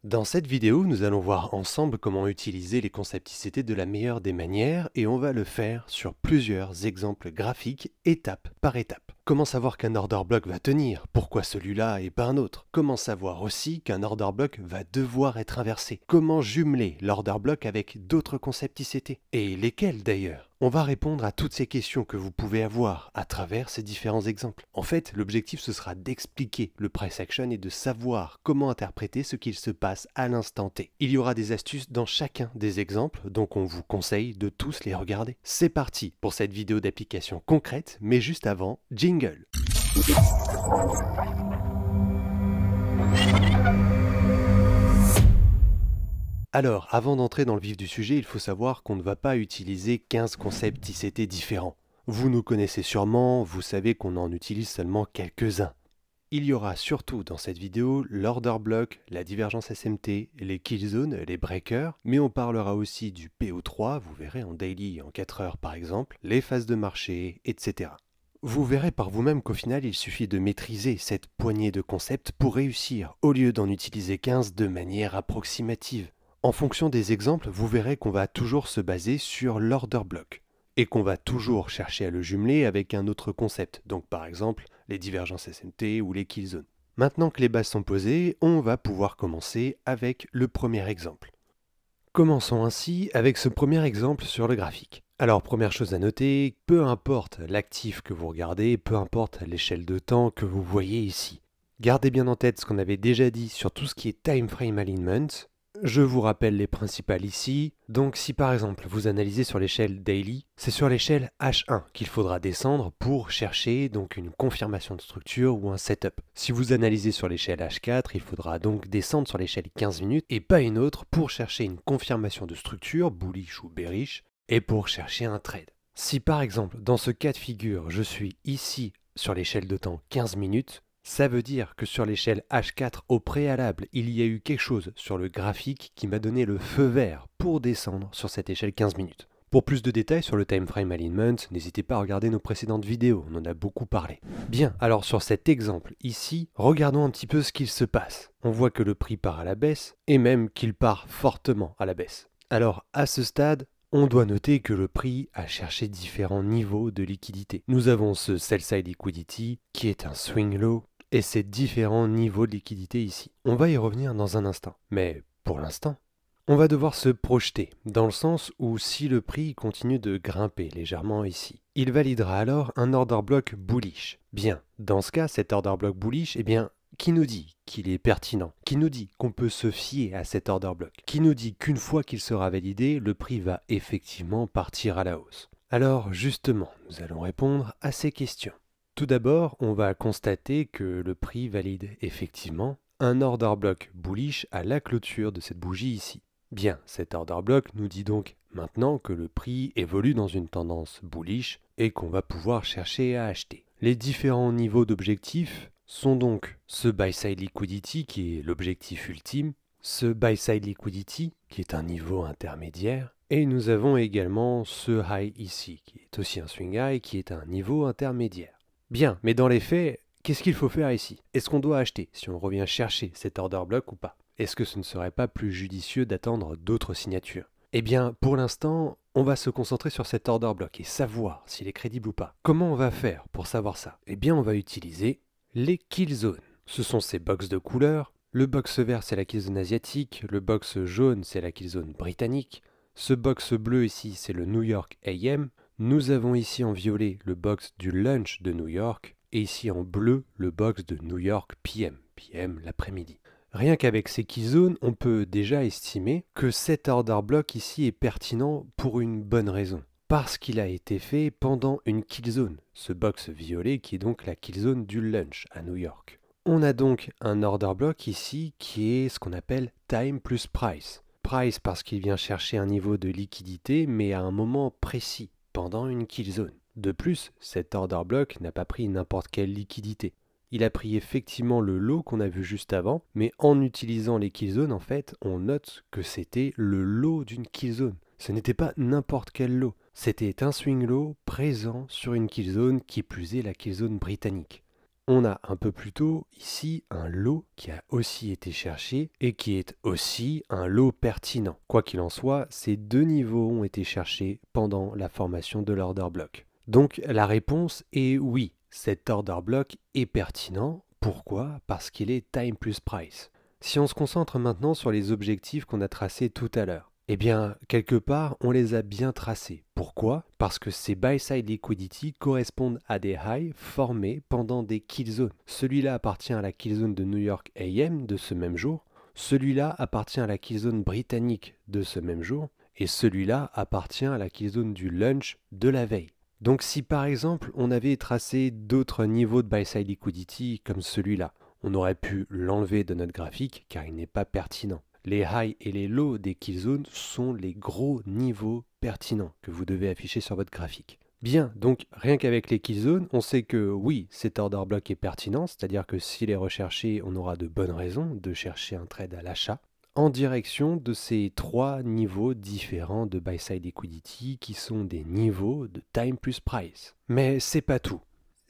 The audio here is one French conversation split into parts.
Dans cette vidéo, nous allons voir ensemble comment utiliser les concepts ICT de la meilleure des manières et on va le faire sur plusieurs exemples graphiques, étape par étape. Comment savoir qu'un order block va tenir? Pourquoi celui-là et pas un autre? Comment savoir aussi qu'un order block va devoir être inversé? Comment jumeler l'order block avec d'autres concepts ICT? Et lesquels d'ailleurs? On va répondre à toutes ces questions que vous pouvez avoir à travers ces différents exemples. En fait, l'objectif ce sera d'expliquer le price action et de savoir comment interpréter ce qu'il se passe à l'instant T. Il y aura des astuces dans chacun des exemples, donc on vous conseille de tous les regarder. C'est parti pour cette vidéo d'application concrète, mais juste avant, jingle. Alors, avant d'entrer dans le vif du sujet, il faut savoir qu'on ne va pas utiliser 15 concepts ICT différents. Vous nous connaissez sûrement, vous savez qu'on en utilise seulement quelques-uns. Il y aura surtout dans cette vidéo l'order block, la divergence SMT, les kill zones, les breakers, mais on parlera aussi du PO3, vous verrez en daily en 4 heures par exemple, les phases de marché, etc. Vous verrez par vous-même qu'au final, il suffit de maîtriser cette poignée de concepts pour réussir, au lieu d'en utiliser 15 de manière approximative. En fonction des exemples, vous verrez qu'on va toujours se baser sur l'order block et qu'on va toujours chercher à le jumeler avec un autre concept, donc par exemple les divergences SMT ou les kill zones. Maintenant que les bases sont posées, on va pouvoir commencer avec le premier exemple. Commençons ainsi avec ce premier exemple sur le graphique. Alors première chose à noter, peu importe l'actif que vous regardez, peu importe l'échelle de temps que vous voyez ici. Gardez bien en tête ce qu'on avait déjà dit sur tout ce qui est time frame alignment. Je vous rappelle les principales ici. Donc si par exemple vous analysez sur l'échelle daily, c'est sur l'échelle H1 qu'il faudra descendre pour chercher donc une confirmation de structure ou un setup. Si vous analysez sur l'échelle H4, il faudra donc descendre sur l'échelle 15 minutes et pas une autre pour chercher une confirmation de structure, bullish ou bearish, et pour chercher un trade. Si par exemple dans ce cas de figure je suis ici sur l'échelle de temps 15 minutes, ça veut dire que sur l'échelle H4 au préalable, il y a eu quelque chose sur le graphique qui m'a donné le feu vert pour descendre sur cette échelle 15 minutes. Pour plus de détails sur le time frame alignment, n'hésitez pas à regarder nos précédentes vidéos, on en a beaucoup parlé. Bien, alors sur cet exemple ici, regardons un petit peu ce qu'il se passe. On voit que le prix part à la baisse, et même qu'il part fortement à la baisse. Alors à ce stade, on doit noter que le prix a cherché différents niveaux de liquidité. Nous avons ce sell-side liquidity qui est un swing low, et ces différents niveaux de liquidité ici. On va y revenir dans un instant, mais pour l'instant, on va devoir se projeter, dans le sens où si le prix continue de grimper légèrement ici, il validera alors un order block bullish. Bien, dans ce cas, cet order block bullish, eh bien, qui nous dit qu'il est pertinent? Qui nous dit qu'on peut se fier à cet order block? Qui nous dit qu'une fois qu'il sera validé, le prix va effectivement partir à la hausse? Alors justement, nous allons répondre à ces questions. Tout d'abord, on va constater que le prix valide effectivement un order block bullish à la clôture de cette bougie ici. Bien, cet order block nous dit donc maintenant que le prix évolue dans une tendance bullish et qu'on va pouvoir chercher à acheter. Les différents niveaux d'objectifs sont donc ce buy-side liquidity qui est l'objectif ultime, ce buy-side liquidity qui est un niveau intermédiaire, et nous avons également ce high ici qui est aussi un swing high qui est un niveau intermédiaire. Bien, mais dans les faits, qu'est-ce qu'il faut faire ici? Est-ce qu'on doit acheter si on revient chercher cet order block ou pas? Est-ce que ce ne serait pas plus judicieux d'attendre d'autres signatures? Eh bien, pour l'instant, on va se concentrer sur cet order block et savoir s'il est crédible ou pas. Comment on va faire pour savoir ça? Eh bien, on va utiliser les kill zones. Ce sont ces box de couleurs. Le box vert, c'est la kill zone asiatique. Le box jaune, c'est la kill zone britannique. Ce box bleu ici, c'est le New York AM. Nous avons ici en violet le box du lunch de New York et ici en bleu le box de New York PM, PM l'après-midi. Rien qu'avec ces key zones, on peut déjà estimer que cet order block ici est pertinent pour une bonne raison. Parce qu'il a été fait pendant une kill zone, ce box violet qui est donc la kill zone du lunch à New York. On a donc un order block ici qui est ce qu'on appelle time plus price. Price parce qu'il vient chercher un niveau de liquidité mais à un moment précis, pendant une kill zone. De plus, cet order block n'a pas pris n'importe quelle liquidité. Il a pris effectivement le lot qu'on a vu juste avant, mais en utilisant les kill zones, en fait, on note que c'était le lot d'une kill zone. Ce n'était pas n'importe quel lot. C'était un swing low présent sur une kill zone, qui plus est la kill zone britannique. On a un peu plus tôt ici un lot qui a aussi été cherché et qui est aussi un lot pertinent. Quoi qu'il en soit, ces deux niveaux ont été cherchés pendant la formation de l'order block. Donc la réponse est oui, cet order block est pertinent. Pourquoi? Parce qu'il est time plus price. Si on se concentre maintenant sur les objectifs qu'on a tracés tout à l'heure, eh bien, quelque part, on les a bien tracés. Pourquoi? Parce que ces buy-side liquidity correspondent à des highs formés pendant des kill zones. Celui-là appartient à la kill zone de New York AM de ce même jour, celui-là appartient à la kill zone britannique de ce même jour, et celui-là appartient à la kill zone du lunch de la veille. Donc si par exemple on avait tracé d'autres niveaux de buy-side liquidity comme celui-là, on aurait pu l'enlever de notre graphique car il n'est pas pertinent. Les highs et les lows des kill zones sont les gros niveaux pertinents que vous devez afficher sur votre graphique. Bien, donc rien qu'avec les kill zones, on sait que oui, cet order block est pertinent, c'est-à-dire que s'il est recherché, on aura de bonnes raisons de chercher un trade à l'achat en direction de ces trois niveaux différents de buy-side liquidity qui sont des niveaux de time plus price. Mais c'est pas tout.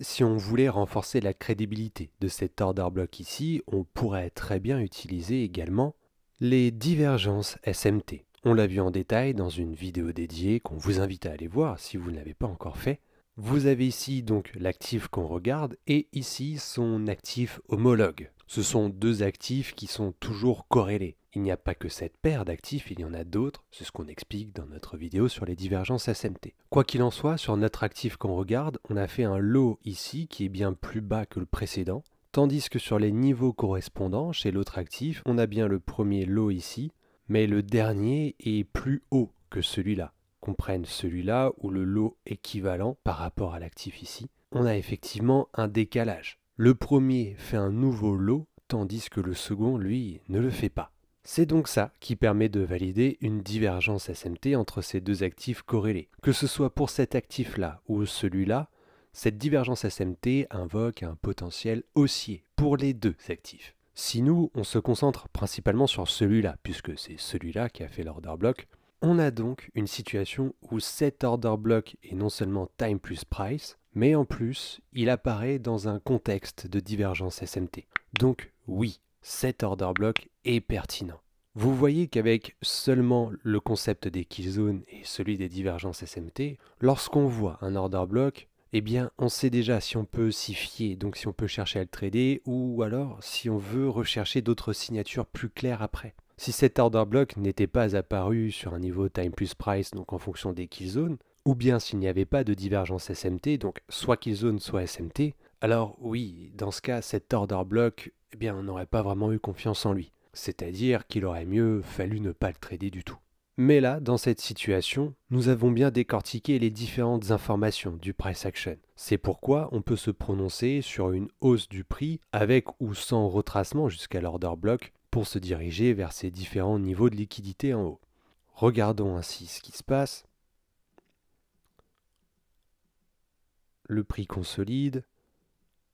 Si on voulait renforcer la crédibilité de cet order block ici, on pourrait très bien utiliser également les divergences SMT. On l'a vu en détail dans une vidéo dédiée qu'on vous invite à aller voir si vous ne l'avez pas encore fait. Vous avez ici donc l'actif qu'on regarde et ici son actif homologue. Ce sont deux actifs qui sont toujours corrélés. Il n'y a pas que cette paire d'actifs, il y en a d'autres, c'est ce qu'on explique dans notre vidéo sur les divergences SMT. Quoi qu'il en soit, sur notre actif qu'on regarde, on a fait un lot ici qui est bien plus bas que le précédent, tandis que sur les niveaux correspondants, chez l'autre actif, on a bien le premier lot ici, mais le dernier est plus haut que celui-là. Qu'on prenne celui-là ou le lot équivalent par rapport à l'actif ici, on a effectivement un décalage. Le premier fait un nouveau lot, tandis que le second, lui, ne le fait pas. C'est donc ça qui permet de valider une divergence SMT entre ces deux actifs corrélés. Que ce soit pour cet actif-là ou celui-là, cette divergence SMT invoque un potentiel haussier pour les deux actifs. Si nous, on se concentre principalement sur celui-là, puisque c'est celui-là qui a fait l'order block, on a donc une situation où cet order block est non seulement time plus price, mais en plus, il apparaît dans un contexte de divergence SMT. Donc oui, cet order block est pertinent. Vous voyez qu'avec seulement le concept des kill zones et celui des divergences SMT, lorsqu'on voit un order block, eh bien on sait déjà si on peut s'y fier, donc si on peut chercher à le trader, ou alors si on veut rechercher d'autres signatures plus claires après. Si cet order block n'était pas apparu sur un niveau time plus price, donc en fonction des kill zones, ou bien s'il n'y avait pas de divergence SMT, donc soit kill zone soit SMT, alors oui, dans ce cas, cet order block, eh bien on n'aurait pas vraiment eu confiance en lui. C'est-à-dire qu'il aurait mieux fallu ne pas le trader du tout. Mais là, dans cette situation, nous avons bien décortiqué les différentes informations du price action. C'est pourquoi on peut se prononcer sur une hausse du prix avec ou sans retracement jusqu'à l'order block pour se diriger vers ces différents niveaux de liquidité en haut. Regardons ainsi ce qui se passe. Le prix consolide,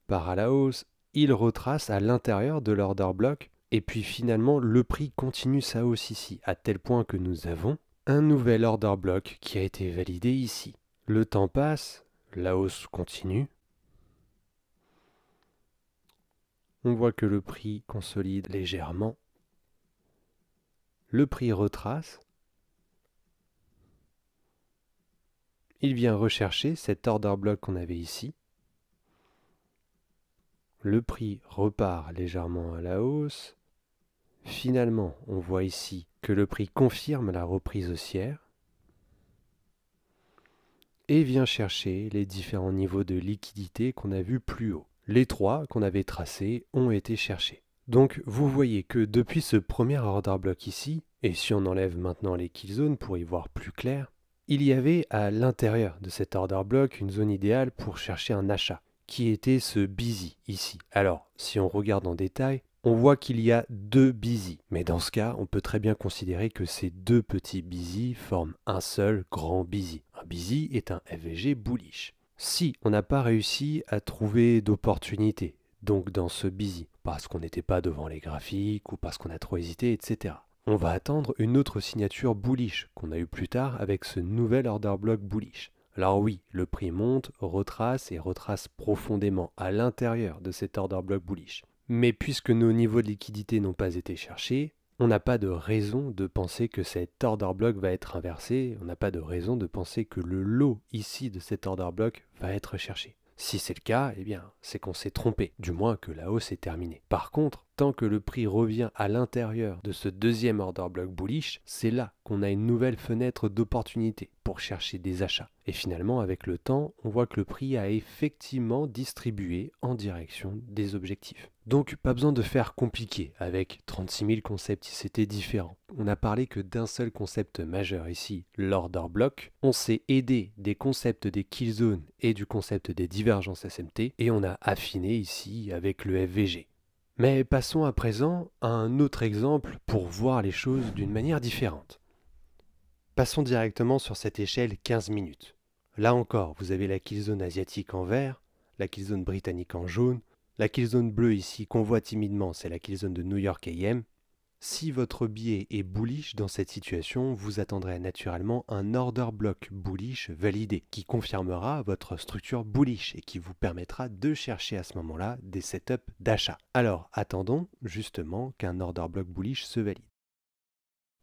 part à la hausse, il retrace à l'intérieur de l'order block et puis finalement le prix continue sa hausse ici, à tel point que nous avons un nouvel order block qui a été validé ici. Le temps passe, la hausse continue. On voit que le prix consolide légèrement. Le prix retrace. Il vient rechercher cet order block qu'on avait ici. Le prix repart légèrement à la hausse. Finalement, on voit ici que le prix confirme la reprise haussière et vient chercher les différents niveaux de liquidité qu'on a vus plus haut. Les trois qu'on avait tracés ont été cherchés. Donc vous voyez que depuis ce premier order block ici, et si on enlève maintenant les kill zones pour y voir plus clair, il y avait à l'intérieur de cet order block une zone idéale pour chercher un achat, qui était ce busy ici. Alors, si on regarde en détail, on voit qu'il y a deux busy, mais dans ce cas, on peut très bien considérer que ces deux petits busy forment un seul grand busy. Un busy est un FVG bullish. Si on n'a pas réussi à trouver d'opportunité, donc dans ce busy, parce qu'on n'était pas devant les graphiques ou parce qu'on a trop hésité, etc., on va attendre une autre signature bullish qu'on a eu plus tard avec ce nouvel order block bullish. Alors oui, le prix monte, retrace et retrace profondément à l'intérieur de cet order block bullish. Mais puisque nos niveaux de liquidité n'ont pas été cherchés, on n'a pas de raison de penser que cet order block va être inversé, on n'a pas de raison de penser que le lot ici de cet order block va être cherché. Si c'est le cas, eh bien, c'est qu'on s'est trompé, du moins que la hausse est terminée. Par contre, tant que le prix revient à l'intérieur de ce deuxième order block bullish, c'est là qu'on a une nouvelle fenêtre d'opportunité pour chercher des achats. Et finalement, avec le temps, on voit que le prix a effectivement distribué en direction des objectifs. Donc, pas besoin de faire compliqué avec 36 000 concepts ICT différents. On n'a parlé que d'un seul concept majeur ici, l'order block. On s'est aidé des concepts des kill zones et du concept des divergences SMT et on a affiné ici avec le FVG. Mais passons à présent à un autre exemple pour voir les choses d'une manière différente. Passons directement sur cette échelle 15 minutes. Là encore, vous avez la kill zone asiatique en vert, la kill zone britannique en jaune, la kill zone bleue ici qu'on voit timidement, c'est la kill zone de New York AM. Si votre biais est bullish dans cette situation, vous attendrez naturellement un order block bullish validé qui confirmera votre structure bullish et qui vous permettra de chercher à ce moment-là des setups d'achat. Alors attendons justement qu'un order block bullish se valide.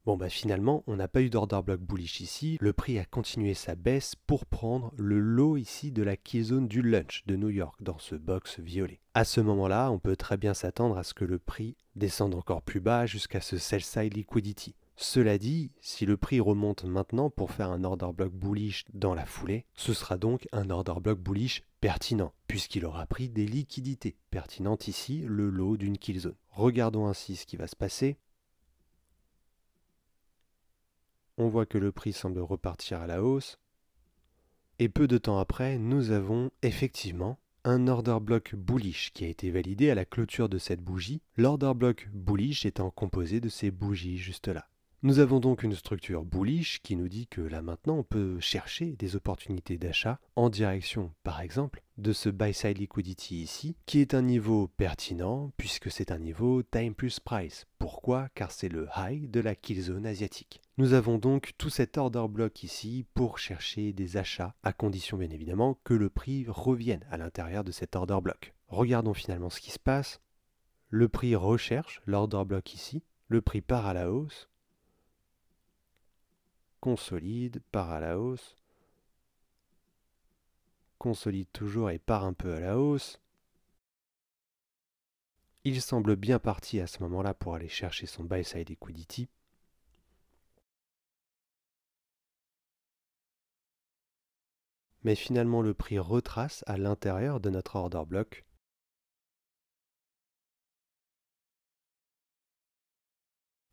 Bon bah finalement, on n'a pas eu d'order block bullish ici, le prix a continué sa baisse pour prendre le lot ici de la key zone du lunch de New York dans ce box violet. À ce moment-là, on peut très bien s'attendre à ce que le prix descende encore plus bas jusqu'à ce sell side liquidity. Cela dit, si le prix remonte maintenant pour faire un order block bullish dans la foulée, ce sera donc un order block bullish pertinent, puisqu'il aura pris des liquidités pertinentes ici, le lot d'une kill zone. Regardons ainsi ce qui va se passer. On voit que le prix semble repartir à la hausse. Et peu de temps après, nous avons effectivement un order block bullish qui a été validé à la clôture de cette bougie, l'order block bullish étant composé de ces bougies juste là. Nous avons donc une structure bullish qui nous dit que là maintenant on peut chercher des opportunités d'achat en direction par exemple de ce buy side liquidity ici qui est un niveau pertinent puisque c'est un niveau time plus price. Pourquoi? Car c'est le high de la kill zone asiatique. Nous avons donc tout cet order block ici pour chercher des achats à condition bien évidemment que le prix revienne à l'intérieur de cet order block. Regardons finalement ce qui se passe. Le prix recherche l'order block ici, le prix part à la hausse, consolide, part à la hausse, consolide toujours et part un peu à la hausse. Il semble bien parti à ce moment-là pour aller chercher son buy side liquidity. Mais finalement le prix retrace à l'intérieur de notre order block.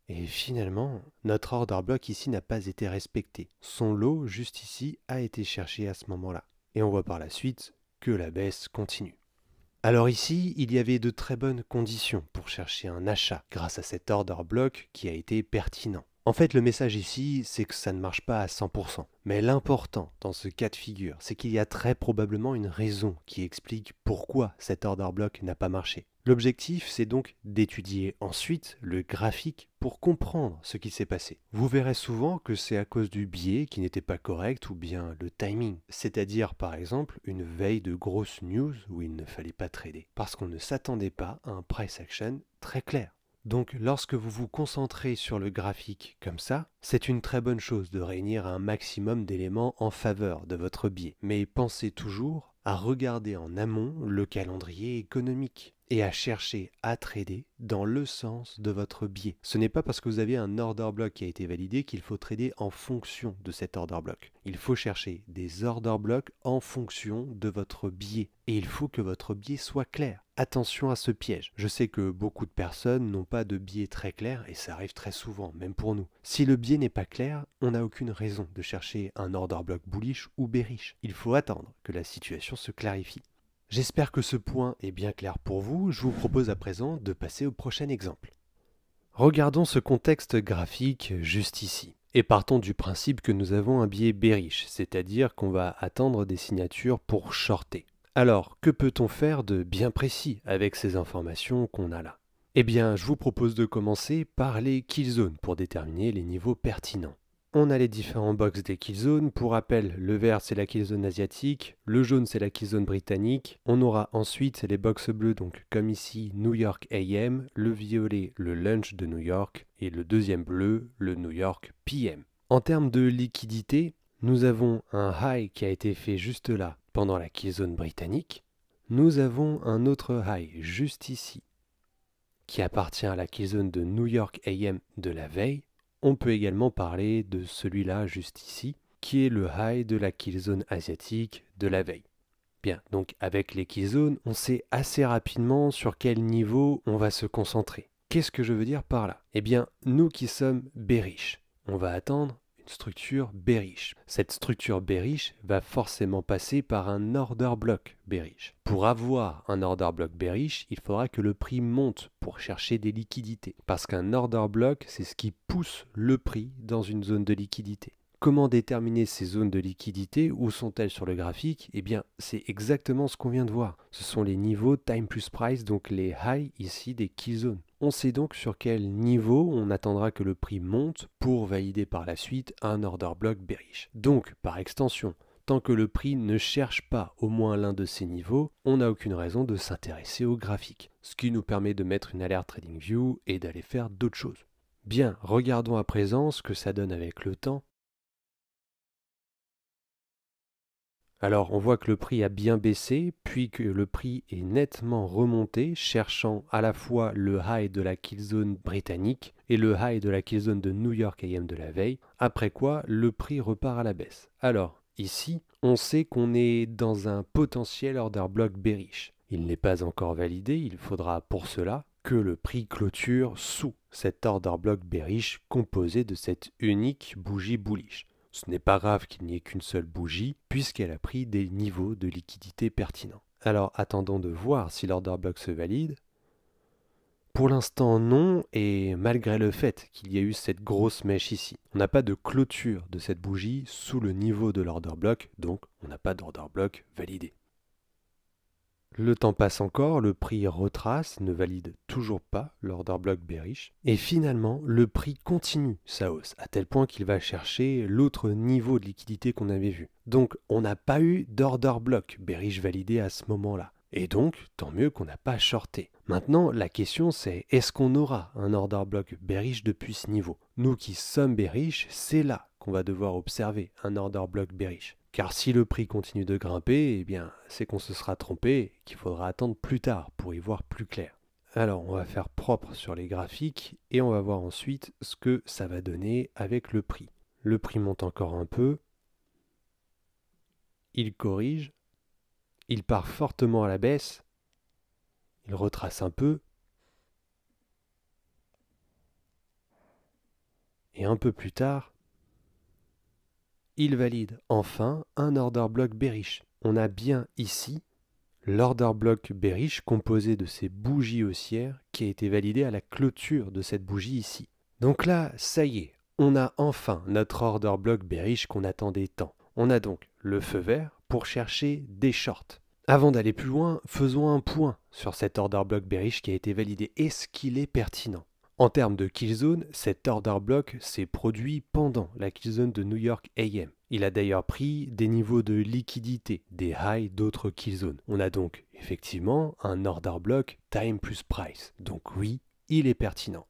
Et finalement, notre order block ici n'a pas été respecté. Son lot, juste ici, a été cherché à ce moment-là. Et on voit par la suite que la baisse continue. Alors ici, il y avait de très bonnes conditions pour chercher un achat grâce à cet order block qui a été pertinent. En fait, le message ici, c'est que ça ne marche pas à 100%. Mais l'important dans ce cas de figure, c'est qu'il y a très probablement une raison qui explique pourquoi cet order block n'a pas marché. L'objectif, c'est donc d'étudier ensuite le graphique pour comprendre ce qui s'est passé. Vous verrez souvent que c'est à cause du biais qui n'était pas correct ou bien le timing. C'est-à-dire par exemple une veille de grosse news où il ne fallait pas trader parce qu'on ne s'attendait pas à un price action très clair. Donc lorsque vous vous concentrez sur le graphique comme ça, c'est une très bonne chose de réunir un maximum d'éléments en faveur de votre biais. Mais pensez toujours à regarder en amont le calendrier économique et à chercher à trader dans le sens de votre biais. Ce n'est pas parce que vous avez un order block qui a été validé qu'il faut trader en fonction de cet order block. Il faut chercher des order blocks en fonction de votre biais. Et il faut que votre biais soit clair. Attention à ce piège. Je sais que beaucoup de personnes n'ont pas de biais très clair et ça arrive très souvent, même pour nous. Si le biais n'est pas clair, on n'a aucune raison de chercher un order block bullish ou bearish. Il faut attendre que la situation se clarifie. J'espère que ce point est bien clair pour vous. Je vous propose à présent de passer au prochain exemple. Regardons ce contexte graphique juste ici. Et partons du principe que nous avons un biais bearish, c'est-à-dire qu'on va attendre des signatures pour shorter. Alors, que peut-on faire de bien précis avec ces informations qu'on a là? Eh bien, je vous propose de commencer par les kill zones pour déterminer les niveaux pertinents. on a les différents box des kill zones. Pour rappel, le vert c'est la kill zone asiatique, le jaune c'est la kill zone britannique. On aura ensuite les box bleus, donc comme ici New York AM, le violet le lunch de New York et le deuxième bleu le New York PM. En termes de liquidité, nous avons un high qui a été fait juste là pendant la kill zone britannique. Nous avons un autre high juste ici qui appartient à la kill zone de New York AM de la veille. On peut également parler de celui-là juste ici, qui est le high de la kill zone asiatique de la veille. Bien, donc avec les kill zones, on sait assez rapidement sur quel niveau on va se concentrer. Qu'est-ce que je veux dire par là? Eh bien, nous qui sommes bearish, on va attendre une structure bearish. Cette structure bearish va forcément passer par un order block bearish. Pour avoir un order block bearish, il faudra que le prix monte pour chercher des liquidités. Parce qu'un order block, c'est ce qui pousse le prix dans une zone de liquidité. Comment déterminer ces zones de liquidité? Où sont-elles sur le graphique? Eh bien, c'est exactement ce qu'on vient de voir. Ce sont les niveaux time plus price, donc les highs ici des key zones. On sait donc sur quel niveau on attendra que le prix monte pour valider par la suite un order block bearish. Donc, par extension, tant que le prix ne cherche pas au moins l'un de ces niveaux, on n'a aucune raison de s'intéresser au graphique. Ce qui nous permet de mettre une alerte TradingView et d'aller faire d'autres choses. Bien, regardons à présent ce que ça donne avec le temps. Alors on voit que le prix a bien baissé, puis que le prix est nettement remonté, cherchant à la fois le high de la kill zone britannique et le high de la kill zone de New York AM de la veille, après quoi le prix repart à la baisse. Alors ici, on sait qu'on est dans un potentiel order block bearish. Il n'est pas encore validé, il faudra pour cela que le prix clôture sous cet order block bearish composé de cette unique bougie bullish. Ce n'est pas grave qu'il n'y ait qu'une seule bougie, puisqu'elle a pris des niveaux de liquidité pertinents. Alors attendons de voir si l'order block se valide. Pour l'instant non, et malgré le fait qu'il y ait eu cette grosse mèche ici. On n'a pas de clôture de cette bougie sous le niveau de l'order block, donc on n'a pas d'order block validé. Le temps passe encore, le prix retrace, ne valide toujours pas l'order block bearish. Et finalement, le prix continue sa hausse, à tel point qu'il va chercher l'autre niveau de liquidité qu'on avait vu. Donc, on n'a pas eu d'order block bearish validé à ce moment-là. Et donc, tant mieux qu'on n'a pas shorté. Maintenant, la question c'est, est-ce qu'on aura un order block bearish depuis ce niveau? Nous qui sommes bearish, c'est là qu'on va devoir observer un order block bearish. Car si le prix continue de grimper, eh bien, c'est qu'on se sera trompé et qu'il faudra attendre plus tard pour y voir plus clair. Alors, on va faire propre sur les graphiques et on va voir ensuite ce que ça va donner avec le prix. Le prix monte encore un peu. Il corrige. Il part fortement à la baisse. Il retrace un peu. Et un peu plus tard, il valide enfin un order block bearish. On a bien ici l'order block bearish composé de ces bougies haussières qui a été validé à la clôture de cette bougie ici. Donc là, ça y est, on a enfin notre order block bearish qu'on attendait tant. On a donc le feu vert pour chercher des shorts. Avant d'aller plus loin, faisons un point sur cet order block bearish qui a été validé. Est-ce qu'il est pertinent? En termes de kill zone, cet order block s'est produit pendant la kill zone de New York AM. Il a d'ailleurs pris des niveaux de liquidité, des highs d'autres kill zones. On a donc effectivement un order block time plus price. Donc oui, il est pertinent.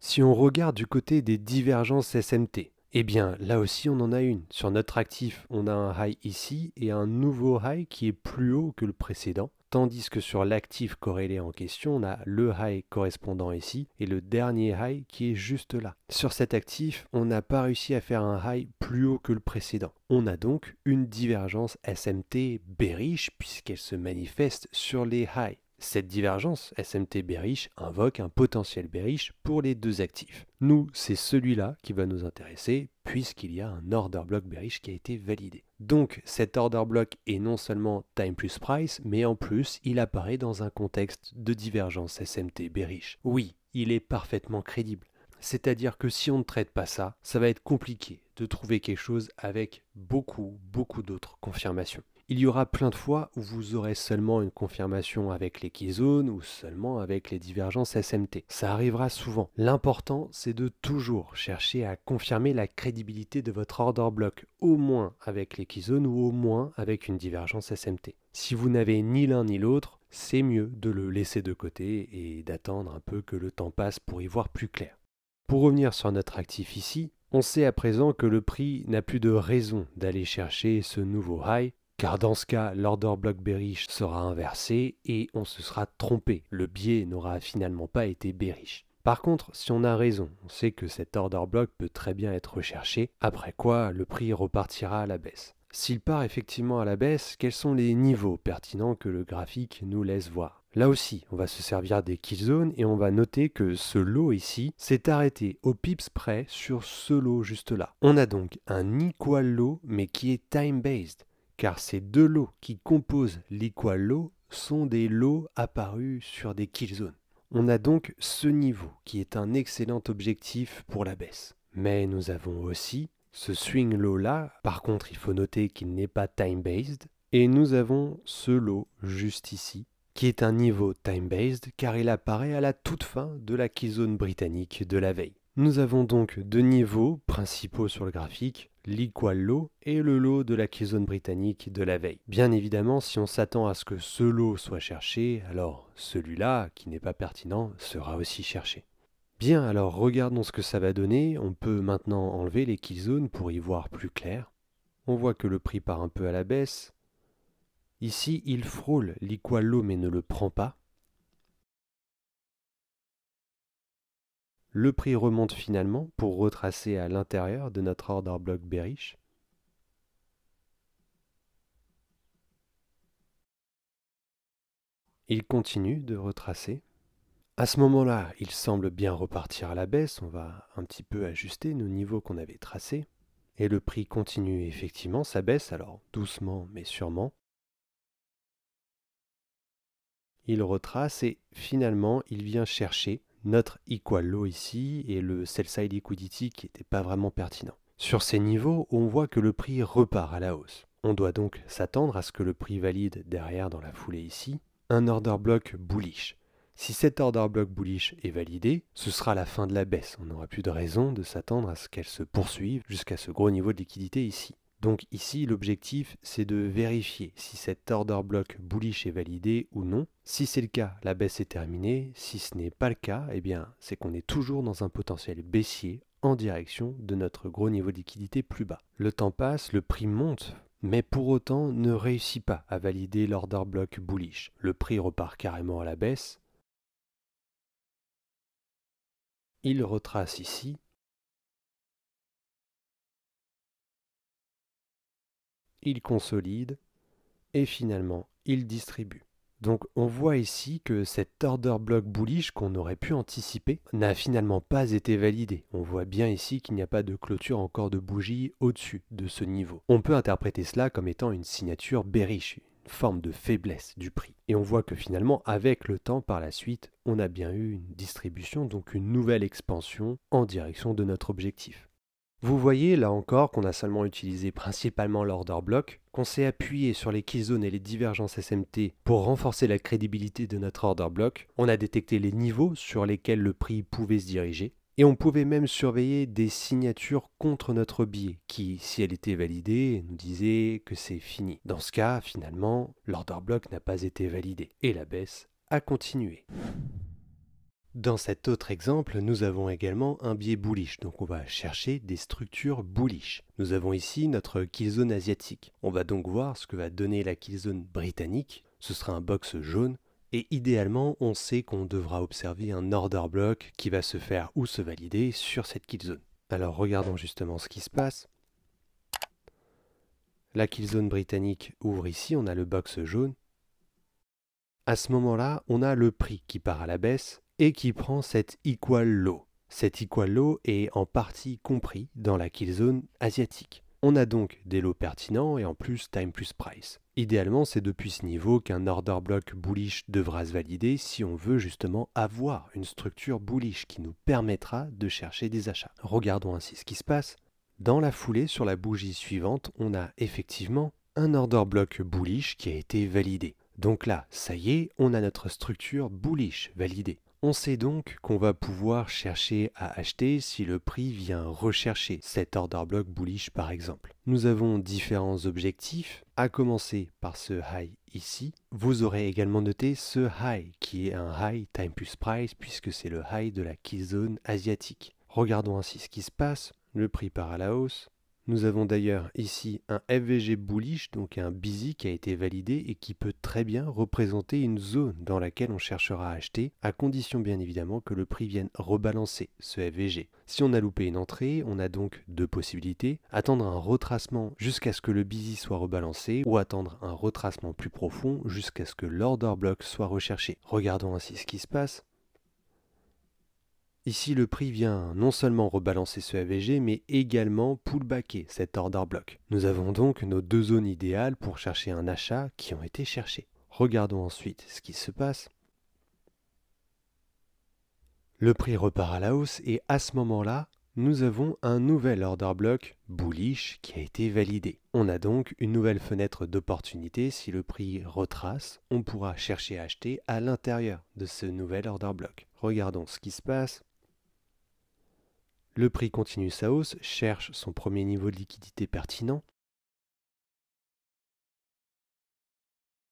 Si on regarde du côté des divergences SMT, eh bien là aussi on en a une. Sur notre actif, on a un high ici et un nouveau high qui est plus haut que le précédent. Tandis que sur l'actif corrélé en question, on a le high correspondant ici et le dernier high qui est juste là. Sur cet actif, on n'a pas réussi à faire un high plus haut que le précédent. On a donc une divergence SMT bearish puisqu'elle se manifeste sur les highs. Cette divergence SMT bearish invoque un potentiel bearish pour les deux actifs. Nous, c'est celui-là qui va nous intéresser puisqu'il y a un order block bearish qui a été validé. Donc cet order block est non seulement time plus price, mais en plus il apparaît dans un contexte de divergence SMT bearish. Oui, il est parfaitement crédible. C'est-à-dire que si on ne traite pas ça, ça va être compliqué de trouver quelque chose avec beaucoup d'autres confirmations. Il y aura plein de fois où vous aurez seulement une confirmation avec les keyzones ou seulement avec les divergences SMT. Ça arrivera souvent. L'important, c'est de toujours chercher à confirmer la crédibilité de votre order block, au moins avec les keyzones ou au moins avec une divergence SMT. Si vous n'avez ni l'un ni l'autre, c'est mieux de le laisser de côté et d'attendre un peu que le temps passe pour y voir plus clair. Pour revenir sur notre actif ici, on sait à présent que le prix n'a plus de raison d'aller chercher ce nouveau high, car dans ce cas, l'order block bearish sera inversé et on se sera trompé. Le biais n'aura finalement pas été bearish. Par contre, si on a raison, on sait que cet order block peut très bien être recherché, après quoi le prix repartira à la baisse. S'il part effectivement à la baisse, quels sont les niveaux pertinents que le graphique nous laisse voir? Là aussi, on va se servir des keyzones et on va noter que ce lot ici s'est arrêté au pips près sur ce lot juste là. On a donc un equal low mais qui est time-based, car ces deux lots qui composent l'equal low sont des lots apparus sur des keyzones. On a donc ce niveau qui est un excellent objectif pour la baisse. Mais nous avons aussi ce swing low là, par contre il faut noter qu'il n'est pas time-based, et nous avons ce low juste ici, qui est un niveau time-based car il apparaît à la toute fin de la keyzone britannique de la veille. Nous avons donc deux niveaux principaux sur le graphique, l'equal low et le low de la keyzone britannique de la veille. Bien évidemment, si on s'attend à ce que ce low soit cherché, alors celui-là, qui n'est pas pertinent, sera aussi cherché. Bien, alors regardons ce que ça va donner. On peut maintenant enlever les keyzones pour y voir plus clair. On voit que le prix part un peu à la baisse. Ici, il frôle l'equal low mais ne le prend pas. Le prix remonte finalement pour retracer à l'intérieur de notre order block bearish. Il continue de retracer. À ce moment-là, il semble bien repartir à la baisse. On va un petit peu ajuster nos niveaux qu'on avait tracés. Et le prix continue effectivement sa baisse, alors doucement mais sûrement. Il retrace et finalement il vient chercher notre equal low ici et le sell side liquidity qui n'était pas vraiment pertinent. Sur ces niveaux, on voit que le prix repart à la hausse. On doit donc s'attendre à ce que le prix valide derrière dans la foulée ici un order block bullish. Si cet order block bullish est validé, ce sera la fin de la baisse. On n'aura plus de raison de s'attendre à ce qu'elle se poursuive jusqu'à ce gros niveau de liquidité ici. Donc ici, l'objectif, c'est de vérifier si cet order block bullish est validé ou non. Si c'est le cas, la baisse est terminée. Si ce n'est pas le cas, eh bien, c'est qu'on est toujours dans un potentiel baissier en direction de notre gros niveau de liquidité plus bas. Le temps passe, le prix monte, mais pour autant ne réussit pas à valider l'order block bullish. Le prix repart carrément à la baisse. Il retrace ici. Il consolide et finalement il distribue. Donc on voit ici que cet order block bullish qu'on aurait pu anticiper n'a finalement pas été validé. On voit bien ici qu'il n'y a pas de clôture encore de bougie au-dessus de ce niveau. On peut interpréter cela comme étant une signature bearish, une forme de faiblesse du prix. Et on voit que finalement avec le temps par la suite, on a bien eu une distribution, donc une nouvelle expansion en direction de notre objectif. Vous voyez là encore qu'on a seulement utilisé principalement l'order block, qu'on s'est appuyé sur les keyzones et les divergences SMT pour renforcer la crédibilité de notre order block. On a détecté les niveaux sur lesquels le prix pouvait se diriger. Et on pouvait même surveiller des signatures contre notre biais qui, si elle était validée, nous disait que c'est fini. Dans ce cas, finalement, l'order block n'a pas été validé et la baisse a continué. Dans cet autre exemple, nous avons également un biais bullish, donc on va chercher des structures bullish. Nous avons ici notre keyzone asiatique. On va donc voir ce que va donner la keyzone britannique. Ce sera un box jaune. Et idéalement, on sait qu'on devra observer un order block qui va se faire ou se valider sur cette keyzone. Alors regardons justement ce qui se passe. La keyzone britannique ouvre ici, on a le box jaune. À ce moment-là, on a le prix qui part à la baisse et qui prend cet equal low. Cet equal low est en partie compris dans la keyzone asiatique. On a donc des lots pertinents et en plus time plus price. Idéalement, c'est depuis ce niveau qu'un order block bullish devra se valider si on veut justement avoir une structure bullish qui nous permettra de chercher des achats. Regardons ainsi ce qui se passe. Dans la foulée, sur la bougie suivante, on a effectivement un order block bullish qui a été validé. Donc là, ça y est, on a notre structure bullish validée. On sait donc qu'on va pouvoir chercher à acheter si le prix vient rechercher cet order block bullish par exemple. Nous avons différents objectifs, à commencer par ce high ici. Vous aurez également noté ce high qui est un high time plus price puisque c'est le high de la kill zone asiatique. Regardons ainsi ce qui se passe. Le prix part à la hausse. Nous avons d'ailleurs ici un FVG bullish, donc un busy qui a été validé et qui peut très bien représenter une zone dans laquelle on cherchera à acheter, à condition bien évidemment que le prix vienne rebalancer ce FVG. Si on a loupé une entrée, on a donc deux possibilités, attendre un retracement jusqu'à ce que le busy soit rebalancé ou attendre un retracement plus profond jusqu'à ce que l'order block soit recherché. Regardons ainsi ce qui se passe. Ici, le prix vient non seulement rebalancer ce AVG, mais également pullbacker cet order block. Nous avons donc nos deux zones idéales pour chercher un achat qui ont été cherchées. Regardons ensuite ce qui se passe. Le prix repart à la hausse et à ce moment-là, nous avons un nouvel order block bullish qui a été validé. On a donc une nouvelle fenêtre d'opportunité. Si le prix retrace, on pourra chercher à acheter à l'intérieur de ce nouvel order block. Regardons ce qui se passe. Le prix continue sa hausse, cherche son premier niveau de liquidité pertinent.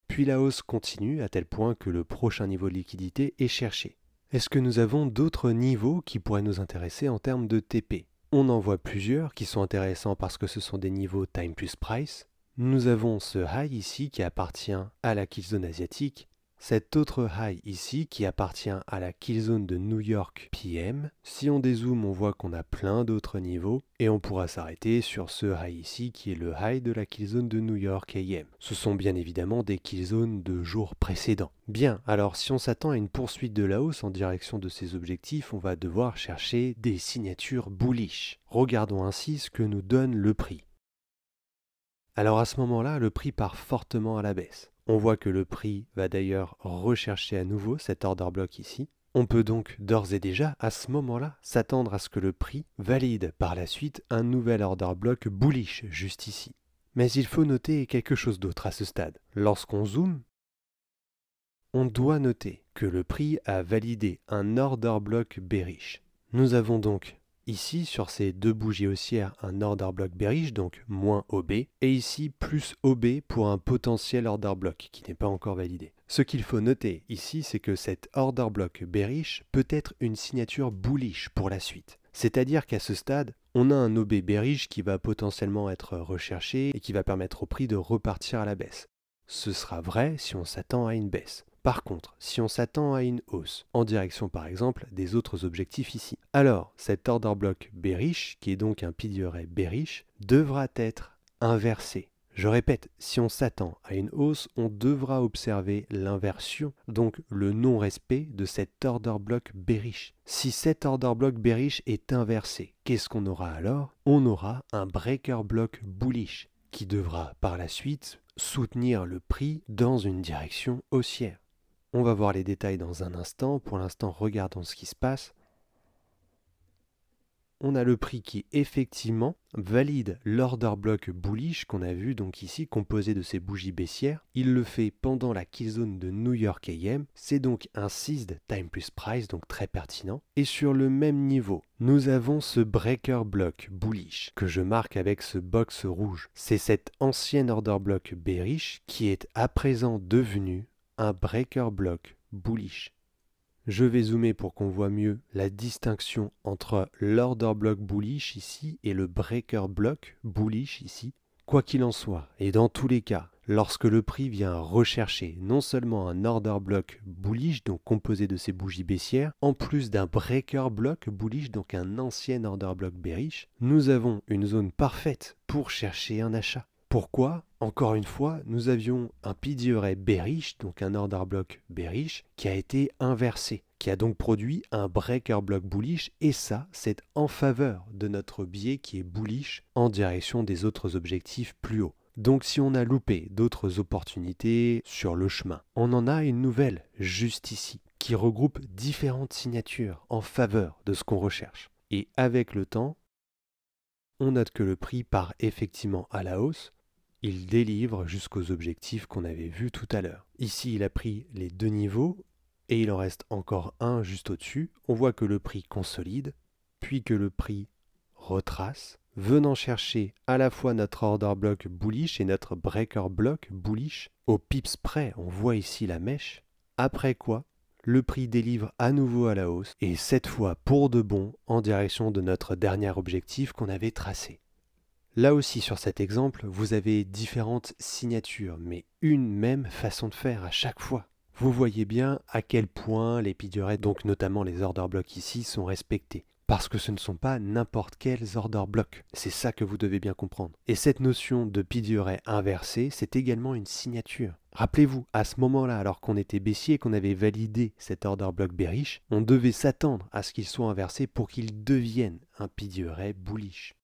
Puis la hausse continue à tel point que le prochain niveau de liquidité est cherché. Est-ce que nous avons d'autres niveaux qui pourraient nous intéresser en termes de TP? On en voit plusieurs qui sont intéressants parce que ce sont des niveaux time plus price. Nous avons ce high ici qui appartient à la kill zone asiatique. Cet autre high ici qui appartient à la kill zone de New York PM. Si on dézoome, on voit qu'on a plein d'autres niveaux et on pourra s'arrêter sur ce high ici qui est le high de la kill zone de New York AM. Ce sont bien évidemment des kill zones de jours précédents. Bien, alors si on s'attend à une poursuite de la hausse en direction de ces objectifs, on va devoir chercher des signatures bullish. Regardons ainsi ce que nous donne le prix. Alors à ce moment-là, le prix part fortement à la baisse. On voit que le prix va d'ailleurs rechercher à nouveau cet order block ici. On peut donc d'ores et déjà, à ce moment-là, s'attendre à ce que le prix valide par la suite un nouvel order block bullish juste ici. Mais il faut noter quelque chose d'autre à ce stade. Lorsqu'on zoome, on doit noter que le prix a validé un order block bearish. Nous avons donc ici, sur ces deux bougies haussières, un order block bearish, donc moins OB, et ici plus OB pour un potentiel order block qui n'est pas encore validé. Ce qu'il faut noter ici, c'est que cet order block bearish peut être une signature bullish pour la suite. C'est-à-dire qu'à ce stade, on a un OB bearish qui va potentiellement être recherché et qui va permettre au prix de repartir à la baisse. Ce sera vrai si on s'attend à une baisse. Par contre, si on s'attend à une hausse, en direction par exemple des autres objectifs ici, alors cet order block bearish, qui est donc un pilier bearish, devra être inversé. Je répète, si on s'attend à une hausse, on devra observer l'inversion, donc le non-respect de cet order block bearish. Si cet order block bearish est inversé, qu'est-ce qu'on aura alors? On aura un breaker block bullish, qui devra par la suite soutenir le prix dans une direction haussière. On va voir les détails dans un instant. Pour l'instant, regardons ce qui se passe. On a le prix qui effectivement valide l'order block bullish qu'on a vu donc ici, composé de ces bougies baissières. Il le fait pendant la kill zone de New York AM. C'est donc un seized time plus price, donc très pertinent. Et sur le même niveau, nous avons ce breaker block bullish que je marque avec ce box rouge. C'est cet ancien order block bearish qui est à présent devenu un breaker block bullish. Je vais zoomer pour qu'on voit mieux la distinction entre l'order block bullish ici et le breaker block bullish ici. Quoi qu'il en soit, et dans tous les cas, lorsque le prix vient rechercher non seulement un order block bullish, donc composé de ces bougies baissières, en plus d'un breaker block bullish, donc un ancien order block bearish, nous avons une zone parfaite pour chercher un achat. Pourquoi? Encore une fois, nous avions un PDRA bearish, donc un order block bearish, qui a été inversé, qui a donc produit un breaker block bullish, et ça, c'est en faveur de notre biais qui est bullish en direction des autres objectifs plus hauts. Donc si on a loupé d'autres opportunités sur le chemin, on en a une nouvelle juste ici, qui regroupe différentes signatures en faveur de ce qu'on recherche. Et avec le temps, on note que le prix part effectivement à la hausse. il délivre jusqu'aux objectifs qu'on avait vus tout à l'heure. Ici, il a pris les 2 niveaux et il en reste encore un juste au-dessus. On voit que le prix consolide, puis que le prix retrace, venant chercher à la fois notre order block bullish et notre breaker block bullish. Au pips près, on voit ici la mèche. Après quoi, le prix délivre à nouveau à la hausse, et cette fois pour de bon en direction de notre dernier objectif qu'on avait tracé. Là aussi sur cet exemple, vous avez différentes signatures, mais une même façon de faire à chaque fois. Vous voyez bien à quel point les pis diurètes, donc notamment les order blocks ici, sont respectés. Parce que ce ne sont pas n'importe quels order blocks. C'est ça que vous devez bien comprendre. Et cette notion de pis diurète inversé, c'est également une signature. Rappelez-vous, à ce moment-là, alors qu'on était baissier et qu'on avait validé cet order block bearish, on devait s'attendre à ce qu'il soit inversé pour qu'il devienne un pis diurète bullish.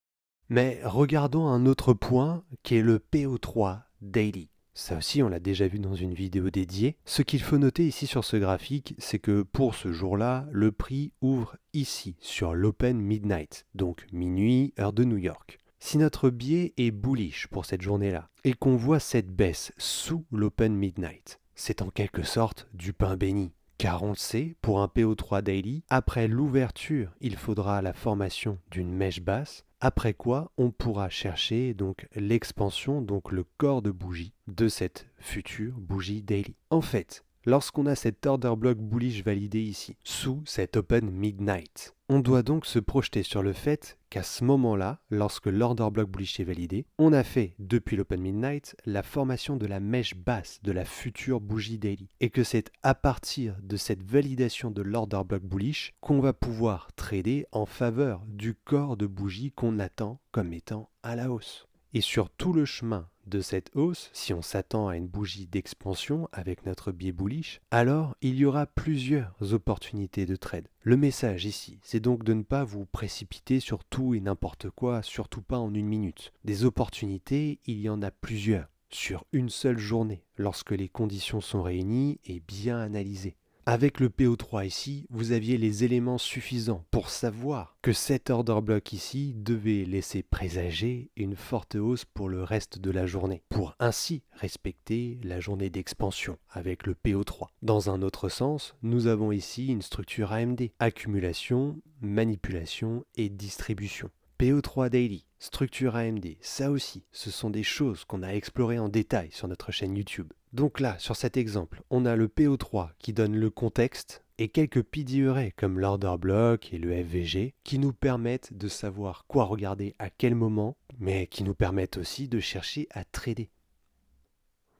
Mais regardons un autre point qui est le PO3 Daily. Ça aussi, on l'a déjà vu dans une vidéo dédiée. Ce qu'il faut noter ici sur ce graphique, c'est que pour ce jour-là, le prix ouvre ici, sur l'Open Midnight, donc minuit, heure de New York. Si notre biais est bullish pour cette journée-là, et qu'on voit cette baisse sous l'Open Midnight, c'est en quelque sorte du pain béni. Car on le sait, pour un PO3 Daily, après l'ouverture, il faudra la formation d'une mèche basse, après quoi on pourra chercher donc l'expansion, donc le corps de bougie de cette future bougie daily. En fait, lorsqu'on a cet order block bullish validé ici, sous cet Open Midnight, on doit donc se projeter sur le fait qu'à ce moment-là, lorsque l'order block bullish est validé, on a fait, depuis l'Open Midnight, la formation de la mèche basse de la future bougie daily. Et que c'est à partir de cette validation de l'order block bullish qu'on va pouvoir trader en faveur du corps de bougie qu'on attend comme étant à la hausse. Et sur tout le chemin de cette hausse, si on s'attend à une bougie d'expansion avec notre biais bullish, alors il y aura plusieurs opportunités de trade. Le message ici, c'est donc de ne pas vous précipiter sur tout et n'importe quoi, surtout pas en une minute. Des opportunités, il y en a plusieurs, sur une seule journée, lorsque les conditions sont réunies et bien analysées. Avec le PO3 ici, vous aviez les éléments suffisants pour savoir que cet order block ici devait laisser présager une forte hausse pour le reste de la journée, pour ainsi respecter la journée d'expansion avec le PO3. Dans un autre sens, nous avons ici une structure AMD, accumulation, manipulation et distribution. PO3 Daily, structure AMD, ça aussi, ce sont des choses qu'on a explorées en détail sur notre chaîne YouTube. Donc là, sur cet exemple, on a le PO3 qui donne le contexte et quelques pis diurètes comme l'order block et le FVG qui nous permettent de savoir quoi regarder à quel moment, mais qui nous permettent aussi de chercher à trader.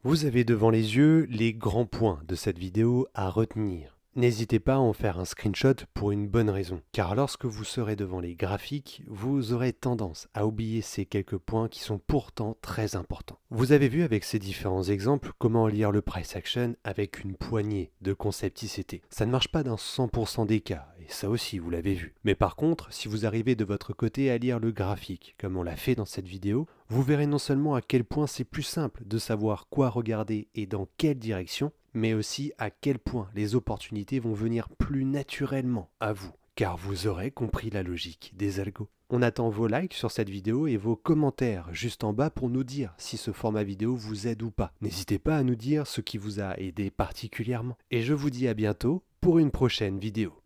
Vous avez devant les yeux les grands points de cette vidéo à retenir. N'hésitez pas à en faire un screenshot pour une bonne raison, car lorsque vous serez devant les graphiques, vous aurez tendance à oublier ces quelques points qui sont pourtant très importants. Vous avez vu avec ces différents exemples comment lire le price action avec une poignée de concepts ICT. Ça ne marche pas dans 100% des cas, et ça aussi vous l'avez vu. Mais par contre, si vous arrivez de votre côté à lire le graphique, comme on l'a fait dans cette vidéo, vous verrez non seulement à quel point c'est plus simple de savoir quoi regarder et dans quelle direction, mais aussi à quel point les opportunités vont venir plus naturellement à vous, car vous aurez compris la logique des algos. On attend vos likes sur cette vidéo et vos commentaires juste en bas pour nous dire si ce format vidéo vous aide ou pas. N'hésitez pas à nous dire ce qui vous a aidé particulièrement. Et je vous dis à bientôt pour une prochaine vidéo.